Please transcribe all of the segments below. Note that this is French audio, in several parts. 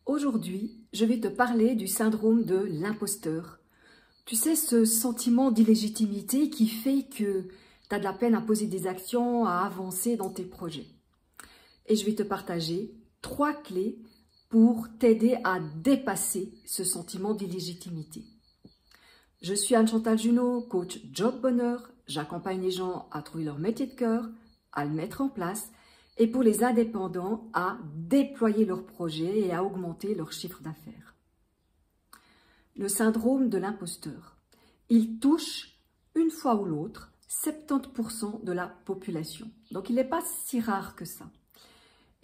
Aujourd'hui, je vais te parler du syndrome de l'imposteur. Tu sais, ce sentiment d'illégitimité qui fait que tu as de la peine à poser des actions, à avancer dans tes projets. Et je vais te partager 3 clés pour t'aider à dépasser ce sentiment d'illégitimité. Je suis Anne-Chantal Junot, coach Job Bonheur. J'accompagne les gens à trouver leur métier de cœur, à le mettre en place, et pour les indépendants, à déployer leurs projets et à augmenter leur chiffre d'affaires. Le syndrome de l'imposteur, il touche une fois ou l'autre 70% de la population. Donc il n'est pas si rare que ça.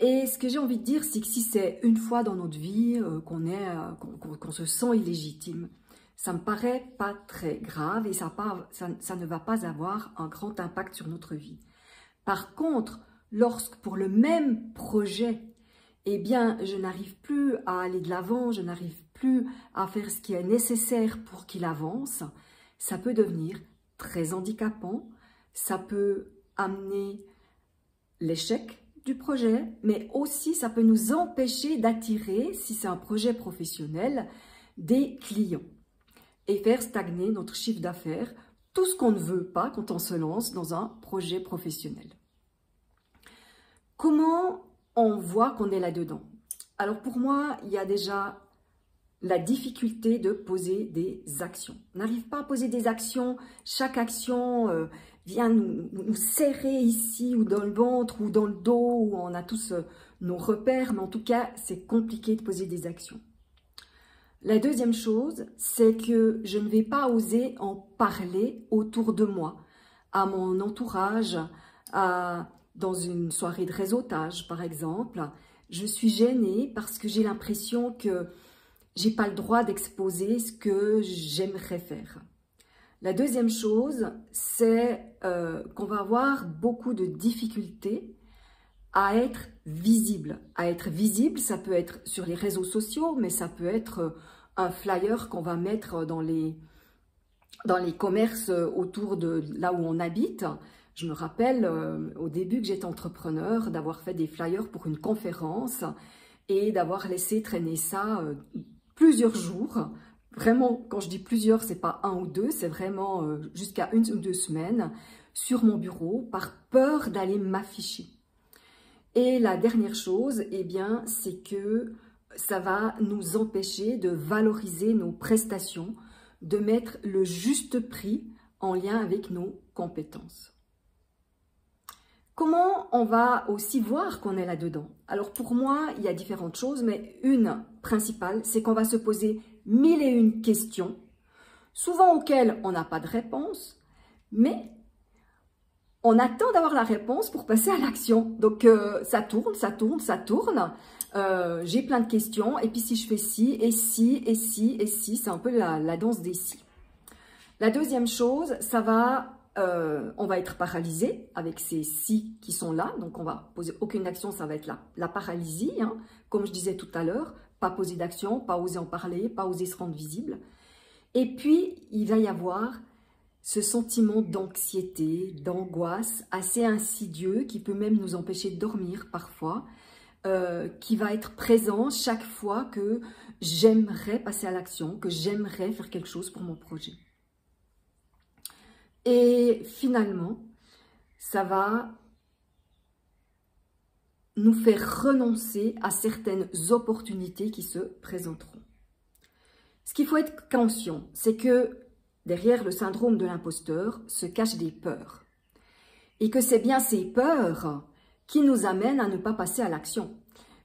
Et ce que j'ai envie de dire, c'est que si c'est une fois dans notre vie qu'on se sent illégitime, ça me paraît pas très grave et ça ne va pas avoir un grand impact sur notre vie. Par contre, lorsque pour le même projet, eh bien, je n'arrive plus à aller de l'avant, je n'arrive plus à faire ce qui est nécessaire pour qu'il avance, ça peut devenir très handicapant, ça peut amener l'échec du projet, mais aussi ça peut nous empêcher d'attirer, si c'est un projet professionnel, des clients et faire stagner notre chiffre d'affaires, tout ce qu'on ne veut pas quand on se lance dans un projet professionnel. Comment on voit qu'on est là-dedans? Alors pour moi, il y a déjà la difficulté de poser des actions. On n'arrive pas à poser des actions, chaque action vient nous serrer ici ou dans le ventre ou dans le dos, où on a tous nos repères, mais en tout cas, c'est compliqué de poser des actions. La deuxième chose, c'est que je ne vais pas oser en parler autour de moi, à mon entourage, dans une soirée de réseautage par exemple. Je suis gênée parce que j'ai l'impression que j'ai pas le droit d'exposer ce que j'aimerais faire. La deuxième chose, c'est qu'on va avoir beaucoup de difficultés à être visible. À être visible, ça peut être sur les réseaux sociaux, mais ça peut être un flyer qu'on va mettre dans les commerces autour de là où on habite. Je me rappelle au début que j'étais entrepreneur, d'avoir fait des flyers pour une conférence et d'avoir laissé traîner ça plusieurs jours. Vraiment, quand je dis plusieurs, c'est pas 1 ou 2, c'est vraiment jusqu'à 1 ou 2 semaines sur mon bureau par peur d'aller m'afficher. Et la dernière chose, eh bien, c'est que ça va nous empêcher de valoriser nos prestations, de mettre le juste prix en lien avec nos compétences. Comment on va aussi voir qu'on est là-dedans? Alors pour moi, il y a différentes choses, mais une principale, c'est qu'on va se poser 1001 questions, souvent auxquelles on n'a pas de réponse, mais on attend d'avoir la réponse pour passer à l'action. Donc ça tourne, ça tourne, ça tourne. J'ai plein de questions, et puis si je fais ci, et si, et si, et si, c'est un peu la danse des si. La deuxième chose, on va être paralysé avec ces si qui sont là, donc on va poser aucune action, ça va être la paralysie, hein. Comme je disais tout à l'heure, pas poser d'action, pas oser en parler, pas oser se rendre visible. Et puis, il va y avoir ce sentiment d'anxiété, d'angoisse assez insidieux qui peut même nous empêcher de dormir parfois, qui va être présent chaque fois que j'aimerais passer à l'action, que j'aimerais faire quelque chose pour mon projet. Et finalement, ça va nous faire renoncer à certaines opportunités qui se présenteront. Ce qu'il faut être conscient, c'est que derrière le syndrome de l'imposteur se cachent des peurs. Et que c'est bien ces peurs qui nous amènent à ne pas passer à l'action.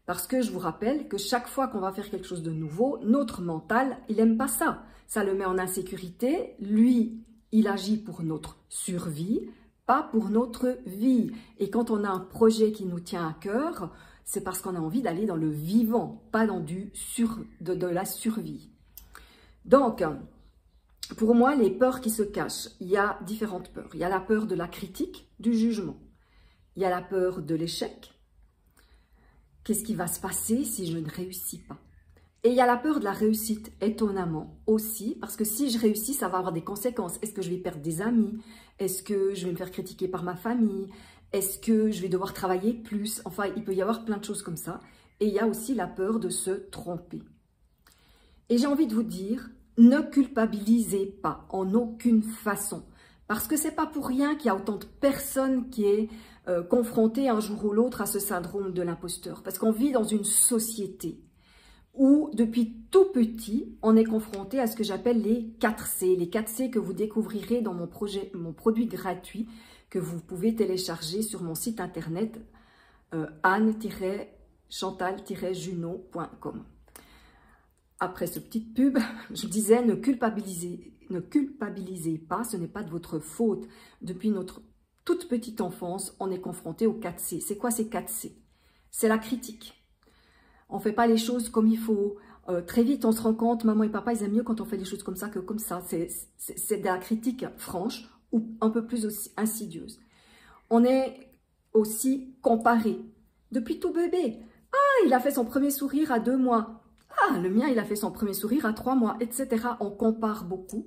Parce que je vous rappelle que chaque fois qu'on va faire quelque chose de nouveau, notre mental, il n'aime pas ça. Ça le met en insécurité. Lui, il agit pour notre survie, pas pour notre vie. Et quand on a un projet qui nous tient à cœur, c'est parce qu'on a envie d'aller dans le vivant, pas dans de la survie. Donc, pour moi, les peurs qui se cachent, il y a différentes peurs. Il y a la peur de la critique, du jugement. Il y a la peur de l'échec. Qu'est-ce qui va se passer si je ne réussis pas? Et il y a la peur de la réussite, étonnamment aussi, parce que si je réussis, ça va avoir des conséquences. Est-ce que je vais perdre des amis? Est-ce que je vais me faire critiquer par ma famille? Est-ce que je vais devoir travailler plus? Enfin, il peut y avoir plein de choses comme ça. et il y a aussi la peur de se tromper. Et j'ai envie de vous dire, ne culpabilisez pas en aucune façon. Parce que c'est pas pour rien qu'il y a autant de personnes qui est confrontées un jour ou l'autre à ce syndrome de l'imposteur. Parce qu'on vit dans une société où depuis tout petit, on est confronté à ce que j'appelle les 4C. Les 4C que vous découvrirez dans mon produit gratuit que vous pouvez télécharger sur mon site internet anne-chantal-juno.com. Après ce petit pub, je disais ne culpabilisez pas, ce n'est pas de votre faute. Depuis notre toute petite enfance, on est confronté aux 4C. C'est quoi ces 4C? C'est la critique. On ne fait pas les choses comme il faut. Très vite, on se rend compte, maman et papa, ils aiment mieux quand on fait les choses comme ça que comme ça. C'est de la critique franche ou un peu plus aussi insidieuse. On est aussi comparé. Depuis tout bébé. Ah, il a fait son premier sourire à 2 mois. Ah, le mien, il a fait son premier sourire à 3 mois, etc. On compare beaucoup.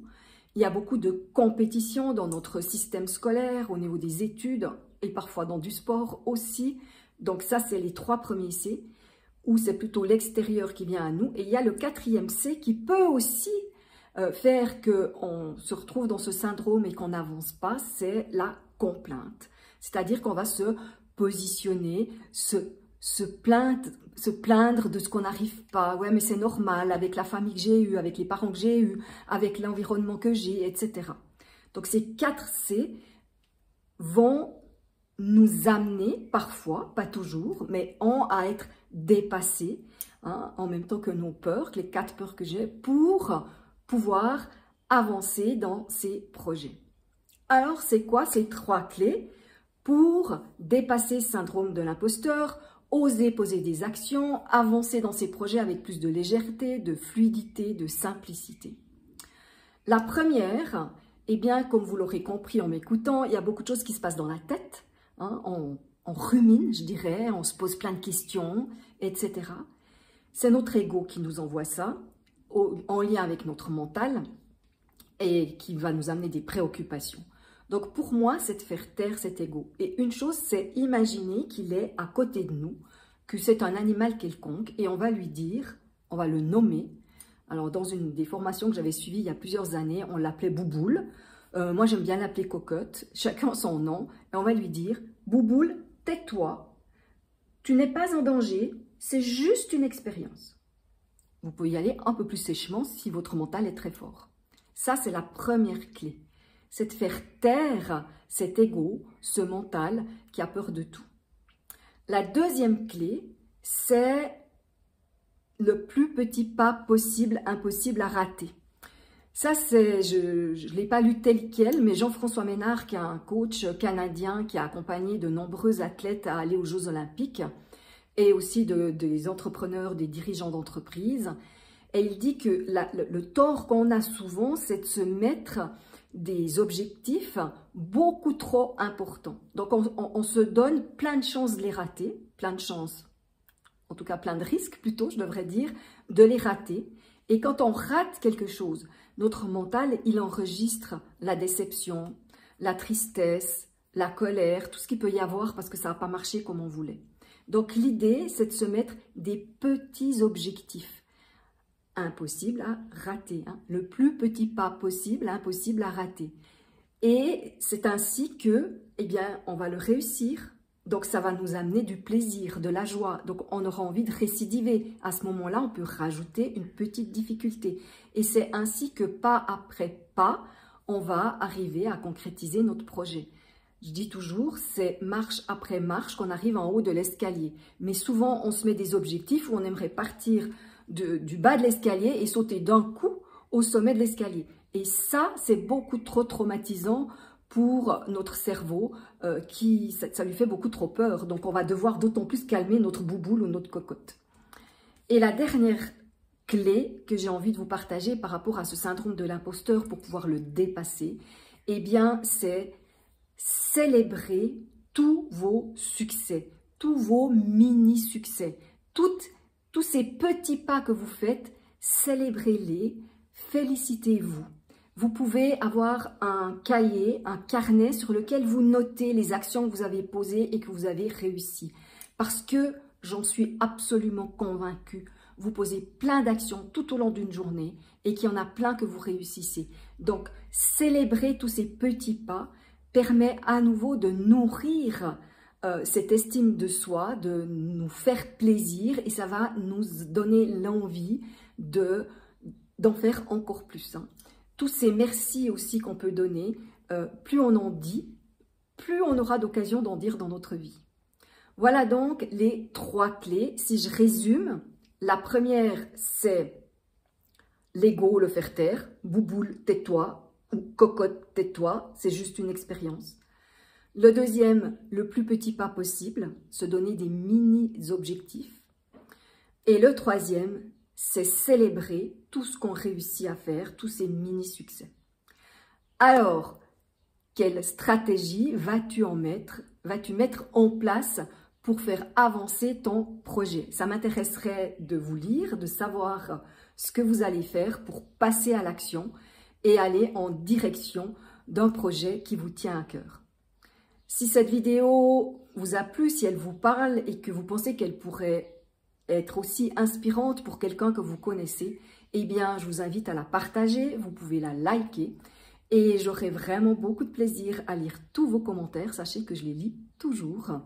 Il y a beaucoup de compétition dans notre système scolaire, au niveau des études et parfois dans du sport aussi. Donc ça, c'est les 3 premiers C, où c'est plutôt l'extérieur qui vient à nous. Et il y a le 4e C qui peut aussi faire qu'on se retrouve dans ce syndrome et qu'on n'avance pas, c'est la complainte. C'est-à-dire qu'on va se positionner, se plaindre de ce qu'on n'arrive pas. Ouais, mais c'est normal avec la famille que j'ai eue, avec les parents que j'ai eus, avec l'environnement que j'ai, etc. Donc ces 4 C vont nous amener parfois, pas toujours, mais à être dépassés, hein, en même temps que nos peurs, les 4 peurs que j'ai, pour pouvoir avancer dans ces projets. Alors, c'est quoi ces 3 clés pour dépasser ce syndrome de l'imposteur, oser poser des actions, avancer dans ces projets avec plus de légèreté, de fluidité, de simplicité? La première, eh bien, comme vous l'aurez compris en m'écoutant, il y a beaucoup de choses qui se passent dans la tête. Hein, on rumine, je dirais, on se pose plein de questions, etc. C'est notre ego qui nous envoie ça, en lien avec notre mental, et qui va nous amener des préoccupations. Donc pour moi, c'est de faire taire cet ego. Et une chose, c'est imaginer qu'il est à côté de nous, que c'est un animal quelconque, et on va lui dire, on va le nommer. Alors dans une des formations que j'avais suivies il y a plusieurs années, on l'appelait Bouboule. Moi, j'aime bien l'appeler Cocotte. Chacun son nom. Et on va lui dire, Bouboule, tais-toi. Tu n'es pas en danger. C'est juste une expérience. Vous pouvez y aller un peu plus sèchement si votre mental est très fort. Ça, c'est la première clé. C'est de faire taire cet ego, ce mental qui a peur de tout. La deuxième clé, c'est le plus petit pas possible, impossible à rater. Ça, je ne l'ai pas lu tel quel, mais Jean-François Ménard, qui est un coach canadien qui a accompagné de nombreux athlètes à aller aux Jeux Olympiques, et aussi des entrepreneurs, des dirigeants d'entreprise. Et il dit que le tort qu'on a souvent, c'est de se mettre des objectifs beaucoup trop importants. Donc, on se donne plein de chances de les rater, plein de chances, en tout cas plein de risques plutôt, je devrais dire, de les rater. Et quand on rate quelque chose, notre mental, il enregistre la déception, la tristesse, la colère, tout ce qu'il peut y avoir parce que ça n'a pas marché comme on voulait. Donc l'idée, c'est de se mettre des petits objectifs. Impossible à rater, hein. Le plus petit pas possible, impossible à rater. Et c'est ainsi que, eh bien, on va le réussir. Donc ça va nous amener du plaisir, de la joie. Donc on aura envie de récidiver. À ce moment-là, on peut rajouter une petite difficulté. Et c'est ainsi que pas après pas, on va arriver à concrétiser notre projet. Je dis toujours, c'est marche après marche qu'on arrive en haut de l'escalier. Mais souvent, on se met des objectifs où on aimerait partir du bas de l'escalier et sauter d'un coup au sommet de l'escalier. Et ça, c'est beaucoup trop traumatisant pour notre cerveau, ça lui fait beaucoup trop peur. Donc, on va devoir d'autant plus calmer notre bouboule ou notre cocotte. Et la dernière clé que j'ai envie de vous partager par rapport à ce syndrome de l'imposteur pour pouvoir le dépasser, eh bien, c'est célébrer tous vos succès, tous vos mini-succès, tous ces petits pas que vous faites, célébrez-les, félicitez-vous. Vous pouvez avoir un cahier, un carnet sur lequel vous notez les actions que vous avez posées et que vous avez réussi. Parce que j'en suis absolument convaincue. Vous posez plein d'actions tout au long d'une journée et qu'il y en a plein que vous réussissez. Donc, célébrer tous ces petits pas permet à nouveau de nourrir cette estime de soi, de nous faire plaisir et ça va nous donner l'envie d'en faire encore plus. Hein. Tous ces merci aussi qu'on peut donner, plus on en dit, plus on aura d'occasion d'en dire dans notre vie. Voilà donc les 3 clés. Si je résume, la première, c'est l'ego, le faire taire. Bouboule, tais-toi. Ou cocotte, tais-toi. C'est juste une expérience. Le deuxième, le plus petit pas possible. Se donner des mini-objectifs. Et le troisième, c'est célébrer tout ce qu'on réussit à faire, tous ces mini-succès. Alors, quelle stratégie vas-tu mettre en place pour faire avancer ton projet? Ça m'intéresserait de vous lire, de savoir ce que vous allez faire pour passer à l'action et aller en direction d'un projet qui vous tient à cœur. Si cette vidéo vous a plu, si elle vous parle et que vous pensez qu'elle pourrait être aussi inspirante pour quelqu'un que vous connaissez, eh bien, je vous invite à la partager, vous pouvez la liker et j'aurai vraiment beaucoup de plaisir à lire tous vos commentaires. Sachez que je les lis toujours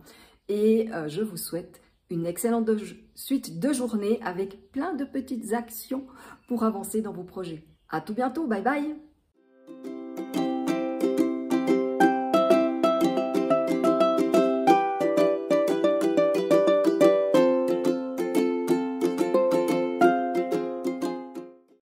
et je vous souhaite une excellente suite de journée avec plein de petites actions pour avancer dans vos projets. À tout bientôt, bye bye!